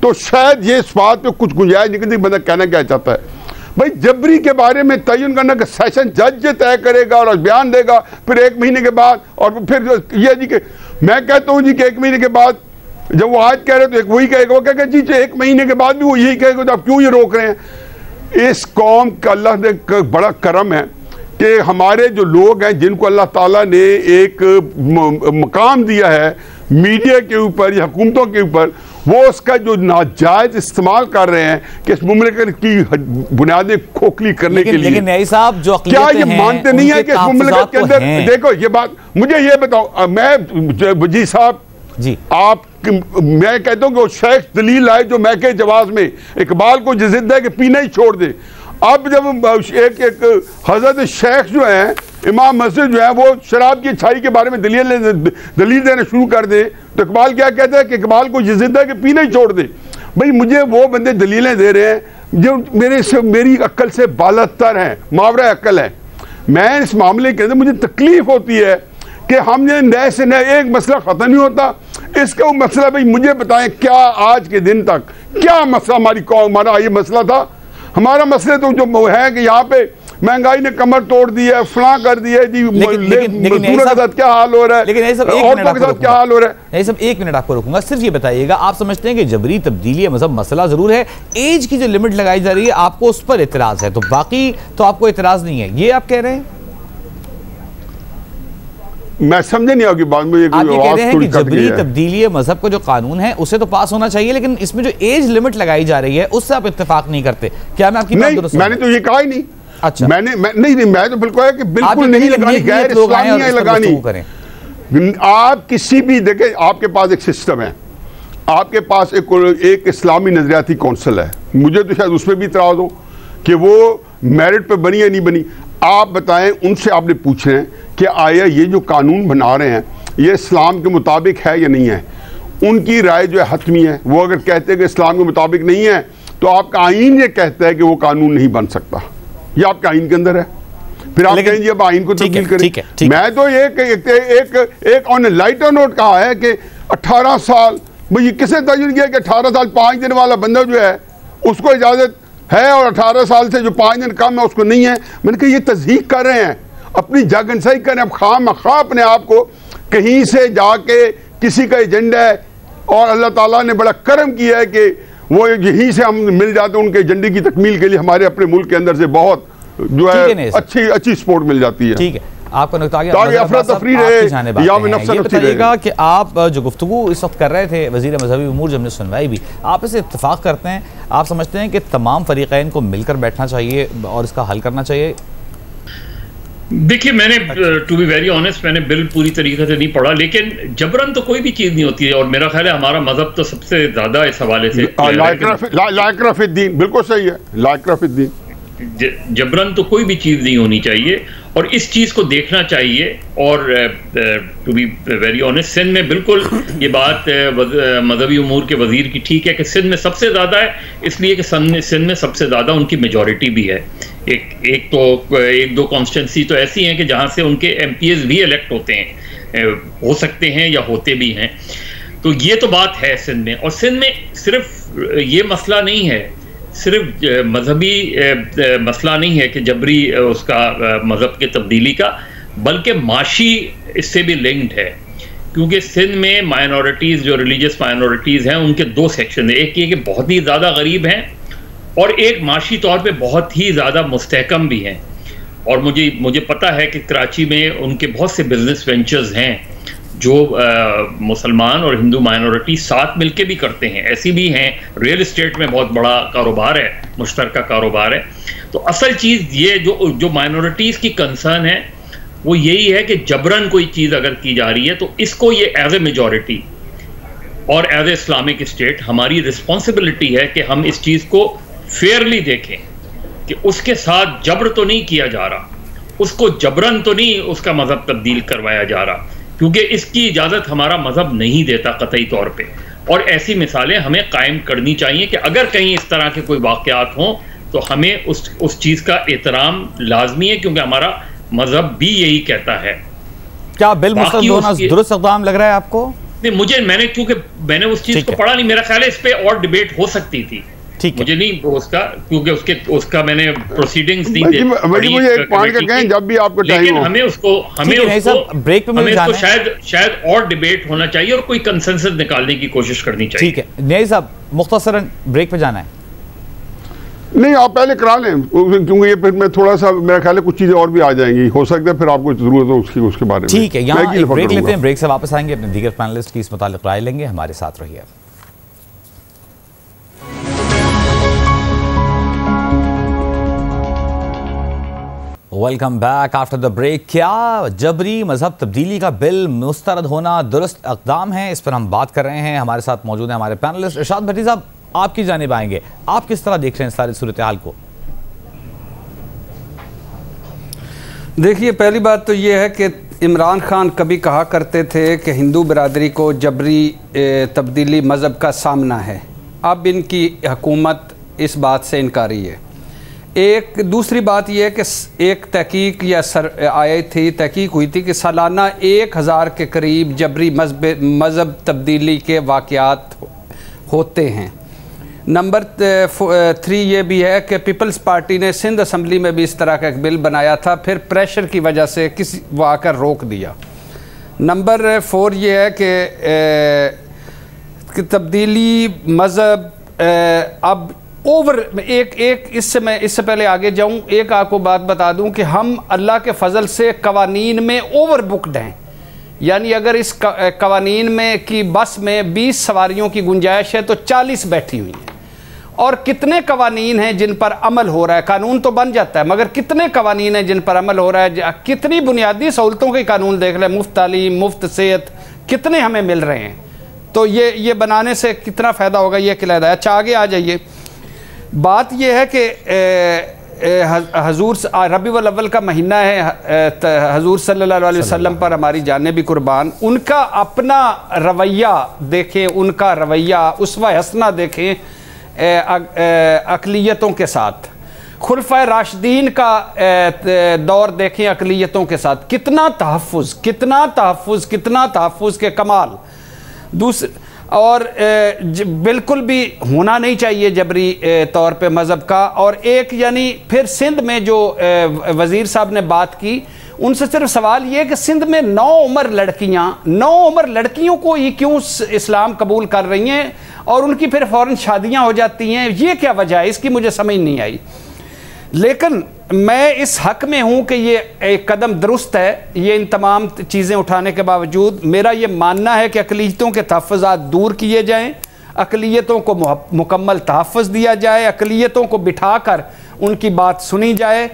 तो शायद ये इस बात पे कुछ गुंजाइश निकलती, बंदा कहना क्या चाहता है। भाई जबरी के बारे में तयन करना कि सेशन जज तय करेगा और बयान देगा, फिर 1 महीने के बाद, और फिर ये जी कि मैं कहता हूँ जी कि 1 महीने के बाद जब वो आज कह रहे तो एक वही कहेगा, वो कहेगा जी 1 महीने के बाद भी वो यही कहेगा, तो आप क्यों ये रोक रहे हैं। इस कौम का अल्लाह ने बड़ा करम है कि हमारे जो लोग हैं जिनको अल्लाह ताला ने एक मकाम दिया है मीडिया के ऊपर या हुकूमतों के ऊपर, वो उसका जो नाजायज इस्तेमाल कर रहे हैं कि इस मुमलिकत की बुनियादें खोखली करने के लिए। लेकिन न्याई साहब जो क्या ये मानते नहीं है कि इस मुमलिकत के अंदर, देखो ये बात मुझे ये बताओ, मैं वजी साहब जी आप, मैं कहता हूँ कि वो शेख दलील आए जो महके जवाज में इकबाल को जिद है कि पीना ही छोड़ दे। अब जब एक हजरत शेख जो है इमाम मस्जिद जो है वो शराब की अच्छाई के बारे में दलील देना शुरू कर दे, तो इकबाल क्या कहता है कि इकबाल को ये जिद है कि पीना ही छोड़ दे। भाई मुझे वो बंदे दलीलें दे रहे हैं जो मेरी अक्ल से बालतर हैं, मावरा अक्ल है। मैं इस मामले के अंदर मुझे तकलीफ होती है कि हमने नए से नए एक मसला ख़त्म नहीं होता, इसका वो मसला भाई मुझे बताएं क्या आज के दिन तक क्या मसला हमारी कौम, हमारा ये मसला था। हमारा मसले तो जो है कि यहाँ पे महंगाई ने कमर तोड़ दी है, फलां कर दिया है जी, मजदूरों के साथ क्या हाल हो रहा है, औरतों के साथ क्या हाल हो रहा है। नहीं सब 1 मिनट आपको रोकूंगा, सिर्फ ये बताइएगा, आप समझते हैं कि जबरी तब्दीली मजहब मसला जरूर है, एज की जो लिमिट लगाई जा रही है आपको उस पर एतराज है, तो बाकी तो आपको एतराज नहीं है, ये आप कह रहे हैं? मैं समझे नहीं होगी बात में। आप ये कह रहे हैं कि जबरी तब्दीली मजहब का जो कानून है उसे तो पास होना चाहिए, लेकिन इसमें जो एज लिमिट लगाई जा रही है उससे आप इत्तेफाक नहीं करते। क्या मैं आपकी बात दुरुस्त? मैंने तो ये कहा ही नहीं। अच्छा मैं तो बिल्कुल है कि बिल्कुल नहीं लगानी, गैर इस्लामी लगानी। आप किसी भी देखें, आपके पास एक सिस्टम है, आपके पास एक इस्लामी नजरियाती कौंसिल है, मुझे तो शायद उसमें भी इतराज हो कि वो मेरिट पे बनी या नहीं बनी। आप बताएं, उनसे आपने पूछे हैं कि आया ये जो कानून बना रहे हैं ये इस्लाम के मुताबिक है या नहीं है। उनकी राय जो है हतमी है, वो अगर कहते हैं कि इस्लाम के मुताबिक नहीं है तो आपका आईन ये कहता है कि वो कानून नहीं बन सकता, ये आपके आईन के अंदर है। फिर आप कहेंगे अब आईन को तब्दील करें। मैं तो एक ऑन लाइटर नोट कहा है कि 18 साल, भाई किसने तयन किया कि 18 साल 5 दिन वाला बंदा जो है उसको इजाज़त है और 18 साल से जो 5 दिन कम है उसको नहीं है। मैंने कहा ये तज़हीक कर रहे हैं, अपनी जागनसाई करें। अब खामखा अपने आप को कहीं से जाके किसी का एजेंडा है, और अल्लाह ताला ने बड़ा करम किया है कि वो यहीं से हम मिल जाते हैं उनके एजेंडे की तकमील के लिए। हमारे अपने मुल्क के अंदर से बहुत जो है अच्छी सपोर्ट मिल जाती है। ठीक है, आपका नुक्ता बताइएगा कि आप जो गुफ्तगू इस वक्त कर रहे थे वज़ीर मज़हबी उमूर, जो हमने सुनवाई भी, आप इसे इत्तेफाक करते हैं? आप समझते हैं कि तमाम फरीक़ैन को मिलकर बैठना चाहिए और इसका हल करना चाहिए? देखिए, मैंने टू बी वेरी ऑनेस्ट मैंने बिल पूरी तरीके से नहीं पढ़ा, लेकिन जबरन तो कोई भी चीज़ नहीं होती है, और मेरा ख्याल है हमारा मजहब तो सबसे ज़्यादा इस हवाले से लाइक़-ए-रफ़-ए-दीन, बिल्कुल सही है, लाइक़-ए-रफ़-ए-दीन, जबरन तो कोई भी चीज़ नहीं होनी चाहिए और इस चीज़ को देखना चाहिए। और to be very honest, Sindh में बिल्कुल ये बात मजहबी उमूर के वज़ीर की ठीक है कि सिंध में सबसे ज़्यादा है, इसलिए कि सिंध में सबसे ज़्यादा उनकी मेजॉरिटी भी है। एक दो कॉन्स्टिट्यूंसी तो ऐसी हैं कि जहाँ से उनके MPs भी इलेक्ट होते हैं, हो सकते हैं या होते भी हैं। तो ये तो बात है सिंध में। और सिंध में सिर्फ ये मसला नहीं है, सिर्फ मजहबी मसला नहीं है कि जबरी उसका मज़हब के तब्दीली का, बल्कि माशी इससे भी लिंक्ड है, क्योंकि सिंध में माइनॉरिटीज़, जो रिलीजियस माइनॉरिटीज़ हैं, उनके दो सेक्शन हैं। एक ये कि बहुत ही ज़्यादा गरीब हैं और एक माशी तौर पे बहुत ही ज़्यादा मुस्तहकम भी हैं। और मुझे पता है कि कराची में उनके बहुत से बिजनेस वेंचर्स हैं जो मुसलमान और हिंदू माइनॉरिटी साथ मिलके भी करते हैं, ऐसी भी हैं। रियल एस्टेट में बहुत बड़ा कारोबार है, मुश्तरका कारोबार है। तो असल चीज़ ये जो माइनॉरिटीज़ की कंसर्न है वो यही है कि जबरन कोई चीज़ अगर की जा रही है तो इसको ये एज ए मेजॉरिटी और एज ए इस्लामिक स्टेट हमारी रिस्पॉन्सिबिलिटी है कि हम इस चीज़ को फेयरली देखें कि उसके साथ जबर तो नहीं किया जा रहा, उसको जबरन तो नहीं उसका मज़हब तब्दील करवाया जा रहा, क्योंकि इसकी इजाज़त हमारा मज़हब नहीं देता कतई तौर पे। और ऐसी मिसालें हमें कायम करनी चाहिए कि अगर कहीं इस तरह के कोई वाक़यात हों तो हमें उस चीज़ का एहतराम लाजमी है, क्योंकि हमारा मज़हब भी यही कहता है। क्या बिल मुस्तरद होना दुरुस्त इक़दाम लग रहा है आपको? नहीं, क्योंकि मैंने उस चीज़ को पढ़ा नहीं, मेरा ख्याल है इस पर और डिबेट हो सकती थी। मुझे नहीं उसका, क्योंकि उसका मैंने प्रोसीडिंग्स दी थी। मुझे एक पॉइंट का कहें जब भी आपको टाइम हो, हमें उसको ब्रेक पे शायद और डिबेट होना चाहिए और कोई कंसेंसस निकालने की कोशिश करनी चाहिए। ठीक है न्याई साहब, मुख्तसरन ब्रेक पे जाना है? नहीं, आप पहले करा लें, क्योंकि ये फिर मैं थोड़ा सा, मेरा ख्याल है कुछ चीजें और भी आ जाएंगी, हो सकता है फिर आपको जरूरत हो उसके बारे में। ठीक है, यहाँ ब्रेक लेते हैं, ब्रेक से वापस आएंगे, अपने दीगर पैनलिस्ट की इस मुतालिक राय लेंगे। हमारे साथ रहिए। Welcome back after the break. क्या जबरी मजहब तब्दीली का बिल मुस्तरद होना दुरुस्त इक़दाम है? इस पर हम बात कर रहे हैं। हमारे साथ मौजूद हैं हमारे पैनलिस्ट। इरशाद भट्टी साहब, आपकी जानिब आएंगे, आप किस तरह देख रहे हैं सारी सूरत हाल को? देखिए, पहली बात तो ये है कि इमरान खान कभी कहा करते थे कि हिंदू बिरादरी को जबरी तब्दीली मज़हब का सामना है। अब इनकी हुकूमत इस बात से इनकारी है। एक दूसरी बात यह है कि एक तहकीक या तहकीक हुई थी कि सालाना 1000 के करीब जबरी मज़हब तब्दीली के वाक़यात होते हैं। नंबर 3 ये भी है कि पीपल्स पार्टी ने सिंध असम्बली में भी इस तरह का एक बिल बनाया था, फिर प्रेशर की वजह से किसी वो आकर रोक दिया। नंबर 4 ये है कि तब्दीली मज़हब अब इससे पहले आगे जाऊं, एक आपको बात बता दूं कि हम अल्लाह के फजल से कवानीन में ओवर बुकड हैं। यानी अगर इस कवानीन में की बस में 20 सवारियों की गुंजाइश है तो 40 बैठी हुई हैं। और कितने कवानीन हैं जिन पर अमल हो रहा है? कानून तो बन जाता है, मगर कितने कवानीन हैं जिन पर अमल हो रहा है? कितनी बुनियादी सहूलतों के कानून देख लें, मुफ्त तालीम, मुफ्त सेहत, कितने हमें मिल रहे हैं। तो ये बनाने से कितना फ़ायदा होगा, ये किलादा है। अच्छा, आगे आ जाइए। बात यह है कि हजूर रबीउल अव्वल का महीना है, हजूर सल्लल्लाहु अलैहि वसल्लम पर हमारी जानें भी कुर्बान। उनका अपना रवैया देखें, उनका रवैया उसवा हसना देखें अक़लियतों के साथ। खुलफाए राशिदीन का दौर देखें अक़लियतों के साथ। कितना तहफ़्फ़ुज़ के कमाल। और बिल्कुल भी होना नहीं चाहिए जबरी तौर पे मज़हब का। और एक यानी फिर सिंध में जो वज़ीर साहब ने बात की, उनसे सिर्फ सवाल ये कि सिंध में 9 उम्र लड़कियों को ये क्यों इस्लाम कबूल कर रही हैं और उनकी फिर फ़ौरन शादियां हो जाती हैं? ये क्या वजह है, इसकी मुझे समझ नहीं आई। लेकिन मैं इस हक में हूँ कि ये एक कदम दुरुस्त है। ये इन तमाम चीज़ें उठाने के बावजूद मेरा ये मानना है कि अक़लियतों के तहफ़्फ़ुज़ात दूर किए जाएँ, अक़लियतों को मुकम्मल तहफ़्फ़ुज़ दिया जाए, अक़लियतों को बिठाकर उनकी बात सुनी जाए।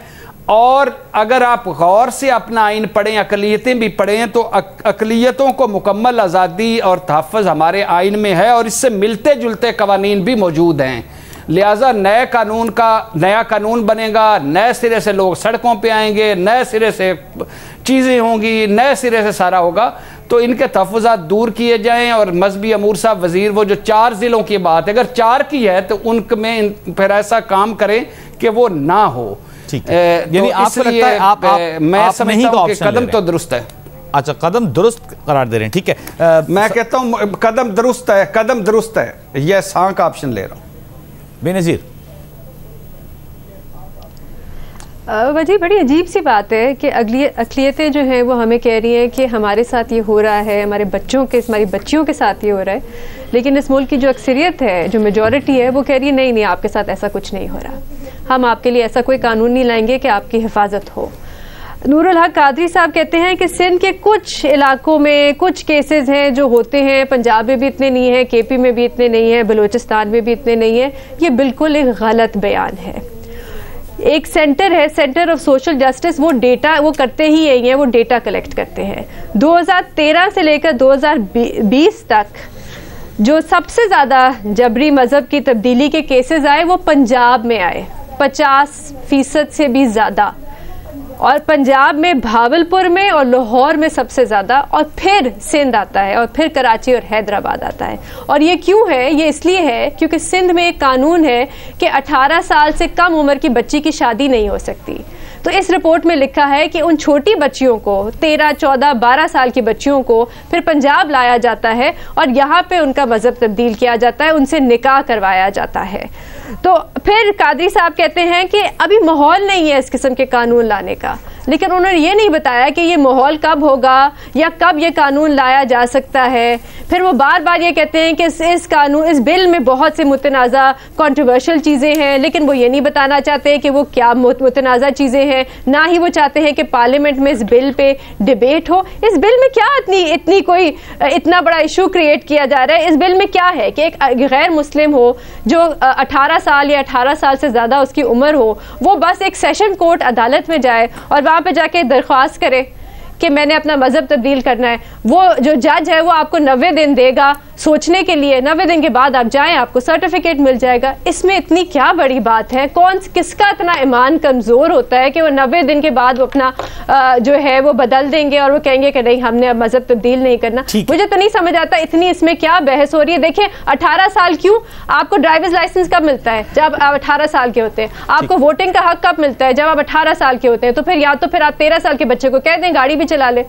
और अगर आप गौर से अपना आइन पढ़ें, अक़लियतें भी पढ़ें, तो अक़लियतों को मुकम्मल आज़ादी और तहफ़्फ़ुज़ हमारे आइन में है और इससे मिलते जुलते कवानीन भी मौजूद हैं। लिहाजा नया कानून बनेगा, नए सिरे से लोग सड़कों पे आएंगे, नए सिरे से चीज़ें होंगी, नए सिरे से सारा होगा। तो इनके तहफ़्फ़ुज़ात दूर किए जाएं। और मजहबी अमूर साहब वज़ीर, वो जो 4 ज़िलों की बात है, अगर 4 की है तो उनमें फिर ऐसा काम करें कि वो ना हो। यानी आपको लगता है मैं समझता हूं कि कदम तो दुरुस्त है। अच्छा, कदम दुरुस्त करार दे रहे हैं, ठीक है। मैं कहता हूं कदम दुरुस्त है। यह सांक ऑप्शन ले रहा हूं। बेनज़ीर, वजह बड़ी अजीब सी बात है कि अक़लियतें जो हैं वो हमें कह रही हैं कि हमारे साथ ये हो रहा है, हमारी बच्चियों के साथ ये हो रहा है, लेकिन इस मुल्क की जो अक्सरियत है, जो मेजॉरिटी है, वो कह रही है नहीं आपके साथ ऐसा कुछ नहीं हो रहा, हम आपके लिए ऐसा कोई कानून नहीं लाएंगे कि आपकी हिफाजत हो। नूरुल हक कादरी साहब कहते हैं कि सिंध के कुछ इलाकों में कुछ केसेस हैं जो होते हैं, पंजाब में भी इतने नहीं हैं, KP में भी इतने नहीं हैं, बलूचिस्तान में भी इतने नहीं हैं। ये बिल्कुल एक गलत बयान है। एक सेंटर है, सेंटर ऑफ सोशल जस्टिस, वो डेटा वो करते ही यही है, वो डेटा कलेक्ट करते हैं। 2013 से लेकर 2020 तक जो सबसे ज़्यादा जबरी मज़हब की तब्दीली के केसेस आए वो पंजाब में आए, 50% से भी ज़्यादा, और पंजाब में भावलपुर में और लाहौर में सबसे ज़्यादा, और फिर सिंध आता है, और फिर कराची और हैदराबाद आता है। और ये क्यों है? ये इसलिए है क्योंकि सिंध में एक कानून है कि 18 साल से कम उम्र की बच्ची की शादी नहीं हो सकती। तो इस रिपोर्ट में लिखा है कि उन छोटी बच्चियों को, 13, 14, 12 साल की बच्चियों को फिर पंजाब लाया जाता है और यहाँ पे उनका मज़हब तब्दील किया जाता है, उनसे निकाह करवाया जाता है। तो फिर कादरी साहब कहते हैं कि अभी माहौल नहीं है इस किस्म के कानून लाने का, लेकिन उन्होंने ये नहीं बताया कि ये माहौल कब होगा या कब ये कानून लाया जा सकता है। फिर वो बार बार ये कहते हैं कि इस बिल में बहुत से मुतनाज़ा कंट्रोवर्शियल चीज़ें हैं, लेकिन वो ये नहीं बताना चाहते कि वो क्या मुतनाज़ा चीज़ें हैं, ना ही वो चाहते हैं कि पार्लियामेंट में इस बिल पे डिबेट हो। इस बिल में क्या इतना बड़ा इशू क्रिएट किया जा रहा है? इस बिल में क्या है कि एक गैर मुस्लिम हो जो 18 साल या 18 साल से ज़्यादा उसकी उम्र हो, वो बस एक सेशन कोर्ट अदालत में जाए और वहाँ पे जाके दरख्वास्त करे कि मैंने अपना मज़हब तब्दील करना है। वो जो जज है वो आपको 90 दिन देगा सोचने के लिए, 90 दिन के बाद आप जाएं, आपको सर्टिफिकेट मिल जाएगा। इसमें इतनी क्या बड़ी बात है? किसका इतना ईमान कमज़ोर होता है कि वो 90 दिन के बाद वो अपना जो है वो बदल देंगे और वो कहेंगे कि नहीं हमने अब मज़हब तब्दील नहीं करना। मुझे तो नहीं समझ आता इतनी इसमें क्या बहस हो रही है। देखिए 18 साल क्यों? आपको ड्राइवर्स लाइसेंस कब मिलता है? जब आप 18 साल के होते हैं। आपको वोटिंग का हक कब मिलता है? जब आप 18 साल के होते हैं। तो फिर या तो फिर आप 13 साल के बच्चे को कह दें गाड़ी भी चला ले।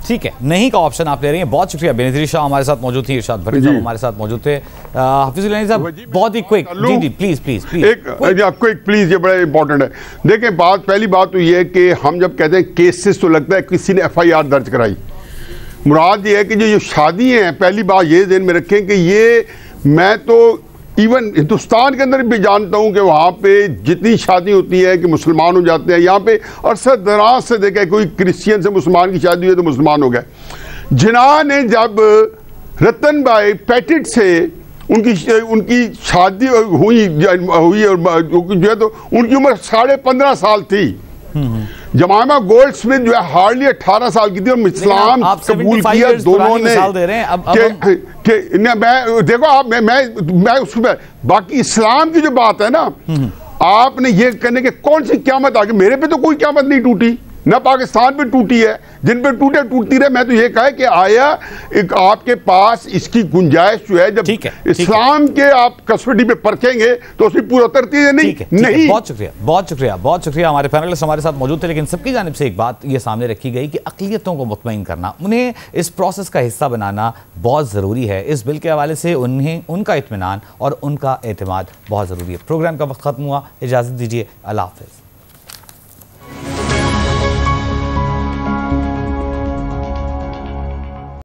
ठीक है, नहीं का ऑप्शन आप ले रही हैं। बहुत शुक्रिया। बेनज़ीर शाह हमारे साथ मौजूद थी, इरशाद भट्टी साहब हमारे साथ मौजूद थे, हफीज़ुल अली साहब बहुत ही क्विक। जी प्लीज प्लीज, ये बड़ा इंपॉर्टेंट है। देखें पहली बात तो ये है कि हम जब कहते हैं केसेस तो लगता है किसी ने FIR दर्ज कराई। मुराद ये है कि जो शादी हैं, पहली बात ये ध्यान में रखें कि ये, मैं तो इवन हिंदुस्तान के अंदर भी जानता हूँ कि वहाँ पे जितनी शादी होती है कि मुसलमान हो जाते हैं। यहाँ पे अरसा दराज से देखा कोई क्रिश्चियन से मुसलमान की शादी हुई तो मुसलमान हो गए। जिन्ना ने जब रतन भाई पेटिट से उनकी शादी हुई और जो है तो उनकी उम्र 15.5 साल थी। जमामा गोल्ड स्मिथ जो है हार्डली 18 साल की थी और इस्लाम कबूल किया दोनों ने। मैं देखो आप मैं उसमें बाकी इस्लाम की जो बात है ना, आपने ये करने के कौन सी क़यामत आ गई? मेरे पे तो कोई क़यामत नहीं टूटी, ना पाकिस्तान पे टूटी है, जिन पे टूटती रहे। मैं तो ये कहा कि आया एक आपके पास इसकी गुंजाइश जो है जब इस्लाम के आप कस्टडी पे परखेंगे तो उसकी पूरा उतरती है। नहीं। बहुत शुक्रिया। हमारे पैनलिस्ट हमारे साथ मौजूद थे, लेकिन सबकी जानिब से एक बात ये सामने रखी गई कि अक़लियतों को मुतमईन करना, उन्हें इस प्रोसेस का हिस्सा बनाना बहुत ज़रूरी है। इस बिल के हवाले से उनका इत्मीनान और उनका एतमाद बहुत ज़रूरी है। प्रोग्राम का वक्त ख़त्म हुआ, इजाज़त दीजिए, अल्लाह हाफ़िज़।